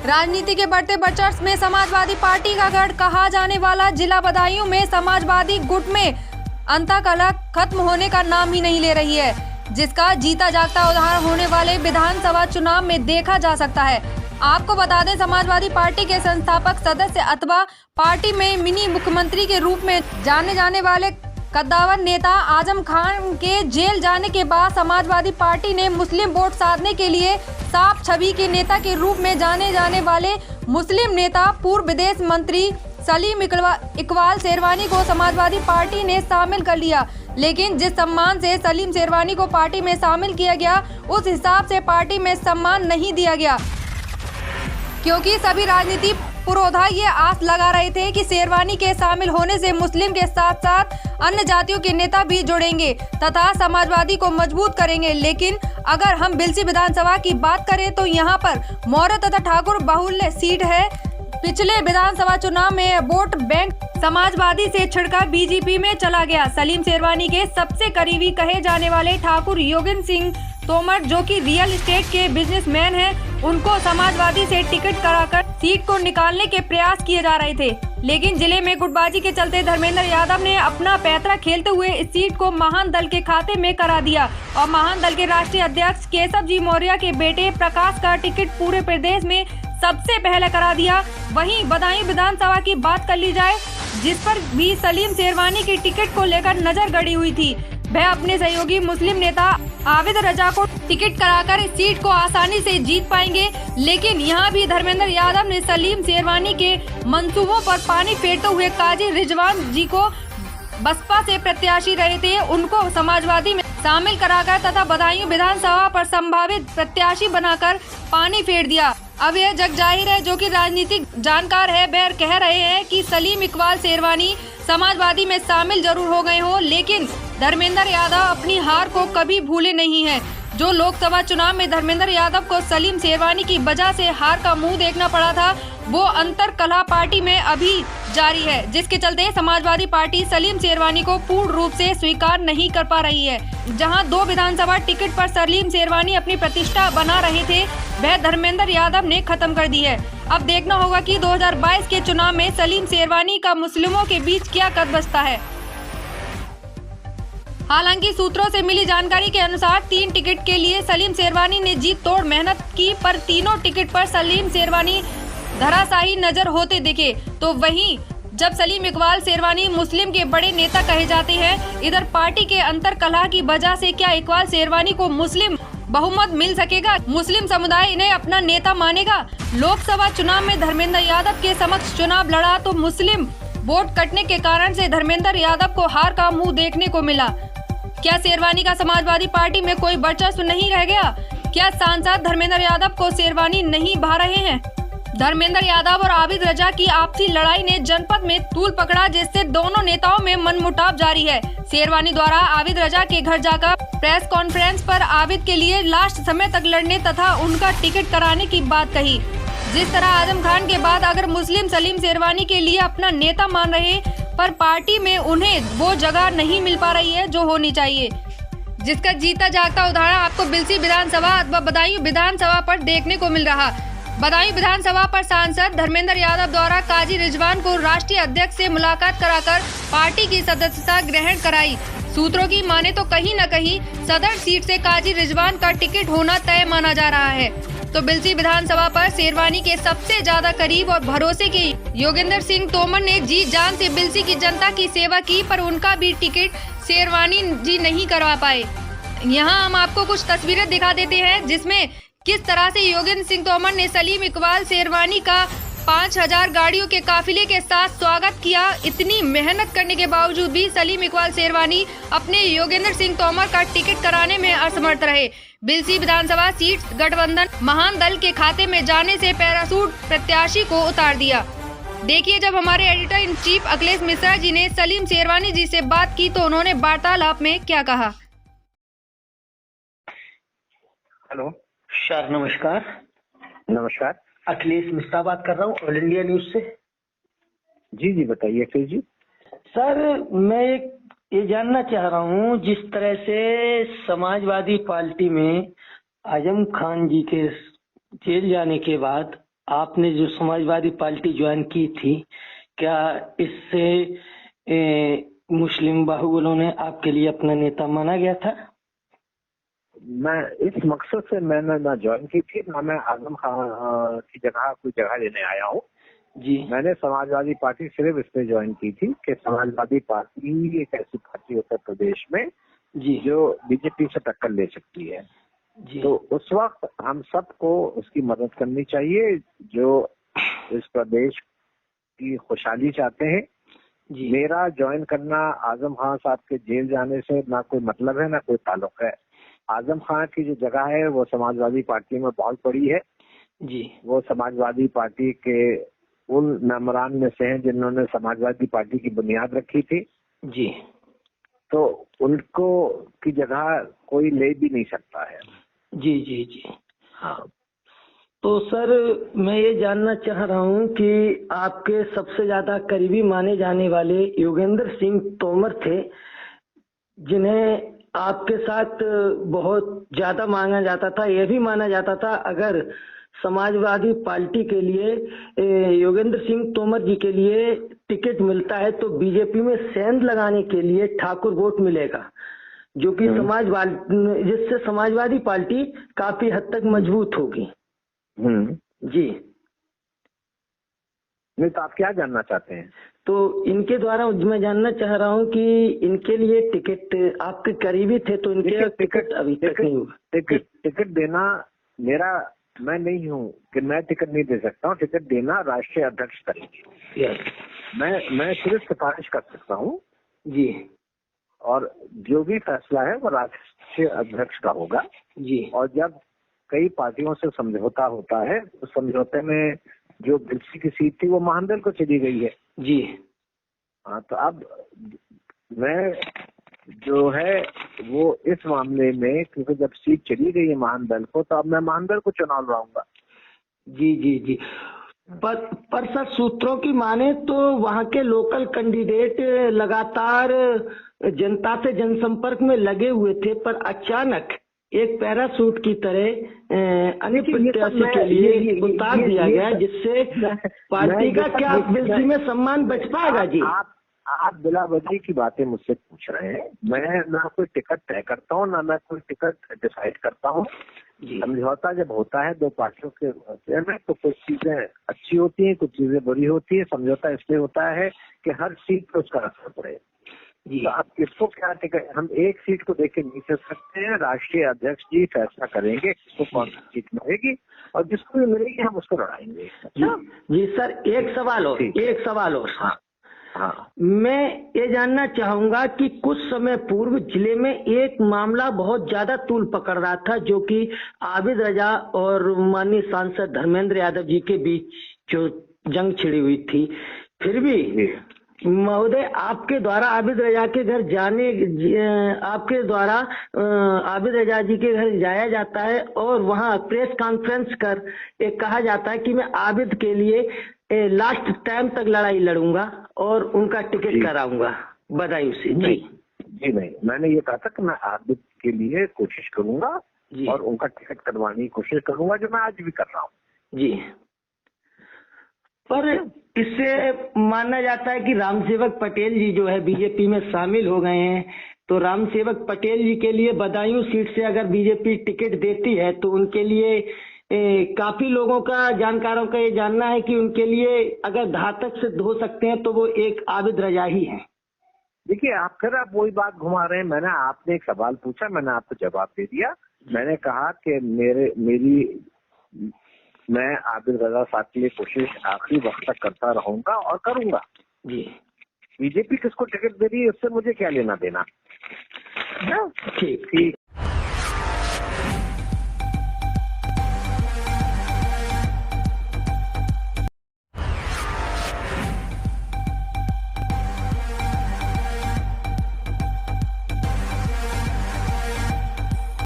राजनीति के बढ़ते वर्चस्व में समाजवादी पार्टी का गढ़ कहा जाने वाला जिला बदायूं में समाजवादी गुट में अंतःकलह खत्म होने का नाम ही नहीं ले रही है, जिसका जीता जागता उदाहरण होने वाले विधानसभा चुनाव में देखा जा सकता है। आपको बता दें, समाजवादी पार्टी के संस्थापक सदस्य अथवा पार्टी में मिनी मुख्यमंत्री के रूप में जाने जाने वाले कद्दावर नेता आजम खान के जेल जाने के बाद समाजवादी पार्टी ने मुस्लिम वोट साधने के लिए साफ छवि के नेता के रूप में जाने जाने वाले मुस्लिम नेता पूर्व विदेश मंत्री सलीम इकबाल शेरवानी को समाजवादी पार्टी ने शामिल कर लिया। लेकिन जिस सम्मान से सलीम शेरवानी को पार्टी में शामिल किया गया, उस हिसाब से पार्टी में सम्मान नहीं दिया गया, क्योंकि सभी राजनीति पुरोधा ये आस लगा रहे थे कि शेरवानी के शामिल होने से मुस्लिम के साथ साथ अन्य जातियों के नेता भी जुड़ेंगे तथा समाजवादी को मजबूत करेंगे। लेकिन अगर हम बिलसी विधानसभा की बात करें तो यहाँ पर मौर्य तथा ठाकुर बाहुल्य सीट है। पिछले विधानसभा चुनाव में वोट बैंक समाजवादी से छिड़कर बीजेपी में चला गया। सलीम शेरवानी के सबसे करीबी कहे जाने वाले ठाकुर योगेंद्र सिंह तोमर, जो कि रियल एस्टेट के बिजनेसमैन हैं, उनको समाजवादी से टिकट कराकर सीट को निकालने के प्रयास किए जा रहे थे। लेकिन जिले में गुटबाजी के चलते धर्मेंद्र यादव ने अपना पैतरा खेलते हुए इस सीट को महान दल के खाते में करा दिया और महान दल के राष्ट्रीय अध्यक्ष केशव जी मौर्य के बेटे प्रकाश का टिकट पूरे प्रदेश में सबसे पहले करा दिया। वहीं बदायूं विधानसभा की बात कर ली जाए, जिस पर भी सलीम शेरवानी की टिकट को लेकर नजर गड़ी हुई थी, वह अपने सहयोगी मुस्लिम नेता आबिद रजा को टिकट कराकर इस सीट को आसानी से जीत पाएंगे। लेकिन यहाँ भी धर्मेंद्र यादव ने सलीम शेरवानी के मंसूबों पर पानी फेरते हुए काजी रिजवान जी को बसपा से प्रत्याशी रहे थे, उनको समाजवादी में शामिल कराकर तथा बदायूं विधानसभा पर संभावित प्रत्याशी बनाकर पानी फेर दिया। अब यह जग जाहिर है, जो कि राजनीतिक जानकार है, वह कह रहे हैं कि सलीम इकबाल शेरवानी समाजवादी में शामिल जरूर हो गए हो, लेकिन धर्मेंद्र यादव अपनी हार को कभी भूले नहीं हैं। जो लोकसभा चुनाव में धर्मेंद्र यादव को सलीम शेरवानी की वजह से हार का मुंह देखना पड़ा था, वो अंतर कलह पार्टी में अभी जारी है, जिसके चलते समाजवादी पार्टी सलीम शेरवानी को पूर्ण रूप से स्वीकार नहीं कर पा रही है। जहां 2 विधानसभा टिकट पर सलीम शेरवानी अपनी प्रतिष्ठा बना रहे थे, वह धर्मेंद्र यादव ने खत्म कर दी है। अब देखना होगा कि 2022 के चुनाव में सलीम शेरवानी का मुस्लिमों के बीच क्या कद बसता है। हालांकि सूत्रों से मिली जानकारी के अनुसार 3 टिकट के लिए सलीम शेरवानी ने जी तोड़ मेहनत की, पर तीनों टिकट पर सलीम शेरवानी धराशायी नजर होते दिखे। तो वहीं जब सलीम इकबाल शेरवानी मुस्लिम के बड़े नेता कहे जाते हैं, इधर पार्टी के अंतर कलह की वजह से क्या इकबाल शेरवानी को मुस्लिम बहुमत मिल सकेगा? मुस्लिम समुदाय इन्हें अपना नेता मानेगा? लोकसभा चुनाव में धर्मेंद्र यादव के समक्ष चुनाव लड़ा तो मुस्लिम वोट कटने के कारण से धर्मेंद्र यादव को हार का मुंह देखने को मिला। क्या शेरवानी का समाजवादी पार्टी में कोई वर्चस्व नहीं रह गया? क्या सांसद धर्मेंद्र यादव को शेरवानी नहीं भा रहे हैं? धर्मेंद्र यादव और आबिद रजा की आपसी लड़ाई ने जनपद में तूल पकड़ा, जिससे दोनों नेताओं में मनमुटाव जारी है। शेरवानी द्वारा आबिद रजा के घर जाकर प्रेस कॉन्फ्रेंस पर आबिद के लिए लास्ट समय तक लड़ने तथा उनका टिकट कराने की बात कही। जिस तरह आजम खान के बाद अगर मुस्लिम सलीम शेरवानी के लिए अपना नेता मान रहे, पर पार्टी में उन्हें वो जगह नहीं मिल पा रही है जो होनी चाहिए, जिसका जीता जागता उदाहरण आपको बिलसी विधानसभा अथवा बदायूं विधानसभा पर देखने को मिल रहा। बदायूं विधानसभा पर सांसद धर्मेंद्र यादव द्वारा काजी रिजवान को राष्ट्रीय अध्यक्ष से मुलाकात कराकर पार्टी की सदस्यता ग्रहण कराई। सूत्रों की माने तो कहीं न कहीं सदर सीट से काजी रिजवान का टिकट होना तय माना जा रहा है। तो बिलसी विधानसभा पर शेरवानी के सबसे ज्यादा करीब और भरोसे के योगेंद्र सिंह तोमर ने जी जान से बिलसी की जनता की सेवा की, पर उनका भी टिकट शेरवानी जी नहीं करवा पाए। यहाँ हम आपको कुछ तस्वीरें दिखा देते हैं, जिसमें किस तरह से योगेंद्र सिंह तोमर ने सलीम इकबाल शेरवानी का 5000 गाड़ियों के काफिले के साथ स्वागत किया। इतनी मेहनत करने के बावजूद भी सलीम इकबाल शेरवानी अपने योगेंद्र सिंह तोमर का टिकट कराने में असमर्थ रहे। बिलसी विधानसभा सीट गठबंधन महान दल के खाते में जाने से पैराशूट प्रत्याशी को उतार दिया। देखिए, जब हमारे editor in chief Akhilesh Mishra ji ने सलीम शेरवानी जी से बात की तो उन्होंने वार्तालाप में क्या कहा। हेलो सर, नमस्कार। नमस्कार। अखिलेश मिश्रा बात कर रहा हूँ, ऑल इंडिया न्यूज से। जी बताइए अखिलेश जी। सर, मैं ये जानना चाह रहा हूँ, जिस तरह से समाजवादी पार्टी में आजम खान जी के जेल जाने के बाद आपने जो समाजवादी पार्टी ज्वाइन की थी, क्या इससे मुस्लिम बाहुबलों ने आपके लिए अपना नेता माना गया था? मैं इस मकसद से मैंने ना ज्वाइन की थी, ना मैं आजम खान की जगह कोई जगह लेने आया हूँ। जी मैंने समाजवादी पार्टी सिर्फ इसलिए ज्वाइन की थी कि समाजवादी पार्टी एक ऐसी पार्टी उत्तर प्रदेश में जी जो बीजेपी से टक्कर ले सकती है। जी तो उस वक्त हम सबको उसकी मदद करनी चाहिए जो इस प्रदेश की खुशहाली चाहते हैं। जी मेरा ज्वाइन करना आजम खान साहब के जेल जाने से ना कोई मतलब है, ना कोई ताल्लुक है। आजम खान की जो जगह है वो समाजवादी पार्टी में बहुत बड़ी है। जी वो समाजवादी पार्टी के उन मेंबरान में से हैं जिन्होंने समाजवादी पार्टी की बुनियाद रखी थी। जी तो उनको की जगह कोई ले भी नहीं सकता है। जी जी जी हाँ, तो सर, मैं ये जानना चाह रहा हूँ कि आपके सबसे ज्यादा करीबी माने जाने वाले योगेंद्र सिंह तोमर थे, जिन्हें आपके साथ बहुत ज्यादा मांगा जाता था। यह भी माना जाता था अगर समाजवादी पार्टी के लिए योगेंद्र सिंह तोमर जी के लिए टिकट मिलता है तो बीजेपी में सेंध लगाने के लिए ठाकुर वोट मिलेगा, जो कि जिससे समाजवादी पार्टी काफी हद तक मजबूत होगी। जी नहीं तो आप क्या जानना चाहते हैं? तो इनके द्वारा मैं जानना चाह रहा हूँ कि इनके लिए टिकट, आपके करीबी थे तो इनके टिकट अभी तक नहीं हुआ। टिकट देना मेरा, मैं नहीं हूँ कि मैं टिकट नहीं दे सकता हूँ। टिकट देना राष्ट्रीय अध्यक्ष करेंगे। मैं सिर्फ सिफारिश कर सकता हूँ जी, और जो भी फैसला है वो राष्ट्रीय अध्यक्ष का होगा जी। और जब कई पार्टियों से समझौता होता है तो समझौते में जो बिलसी की सीट थी वो महानदल को चली गई है। जी हाँ, तो अब मैं जो है वो इस मामले में, क्योंकि जब सीट चली गई है महानदल को, तो अब मैं महानदल को चुनाव लड़ाऊंगा। जी जी जी पर सर, सूत्रों की माने तो वहाँ के लोकल कैंडिडेट लगातार जनता से जनसंपर्क में लगे हुए थे, पर अचानक एक पैरासूट की तरह अन्य प्रत्याशी के लिए उतार दिया गया, जिससे पार्टी का क्या बिल्कुल में सम्मान बच पाएगा? जी, आप बिला वजह की बातें मुझसे पूछ रहे हैं। मैं ना कोई टिकट तय करता हूँ, ना मैं कोई टिकट डिसाइड करता हूँ। समझौता जब होता है दो पार्टियों के में तो कुछ चीजें अच्छी होती हैं, कुछ चीजें बुरी होती है। समझौता इसलिए होता है कि हर सीट पर उसका असर पड़े। तो आप किसको क्या टिकट, हम एक सीट को देख के नहीं चल सकते हैं। राष्ट्रीय अध्यक्ष जी फैसला करेंगे किसको कौन सी सीट मिलेगी, और जिसको भी मिलेगी हम उसको लड़ाएंगे। जी सर, एक सवाल और हाँ, मैं ये जानना चाहूंगा कि कुछ समय पूर्व जिले में एक मामला बहुत ज्यादा तूल पकड़ रहा था, जो कि आबिद रजा और माननीय सांसद धर्मेंद्र यादव जी के बीच जो जंग छिड़ी हुई थी। फिर भी महोदय, आपके द्वारा आबिद रजा के घर आपके द्वारा आबिद रजा जी के घर जाया जाता है और वहाँ प्रेस कॉन्फ्रेंस कर एक कहा जाता है कि मैं आबिद के लिए लास्ट टाइम तक लड़ाई लड़ूंगा और उनका टिकट कराऊंगा बदायूं से। जी नहीं, मैंने ये कहा था कि मैं आबिद के लिए कोशिश करूंगा और उनका टिकट करवाने की कोशिश करूंगा, जो मैं आज भी कर रहा हूँ। जी, पर इससे माना जाता है कि रामसेवक पटेल जी जो है बीजेपी में शामिल हो गए हैं, तो रामसेवक पटेल जी के लिए बदायूं सीट से अगर बीजेपी टिकट देती है तो उनके लिए काफी लोगों का, जानकारों का ये जानना है कि उनके लिए अगर घातक सिद्ध हो सकते हैं तो वो एक आबिद रजा ही है। देखिए, आप वही बात घुमा रहे हैं। मैंने, आपने एक सवाल पूछा, मैंने आपको जवाब दे दिया। मैंने कहा कि मैं आबिद रजा साहब के लिए कोशिश आखिरी वक्त तक करता रहूंगा और करूंगा। जी, बीजेपी किसको टिकट दे रही है उससे मुझे क्या लेना देना। ठीक।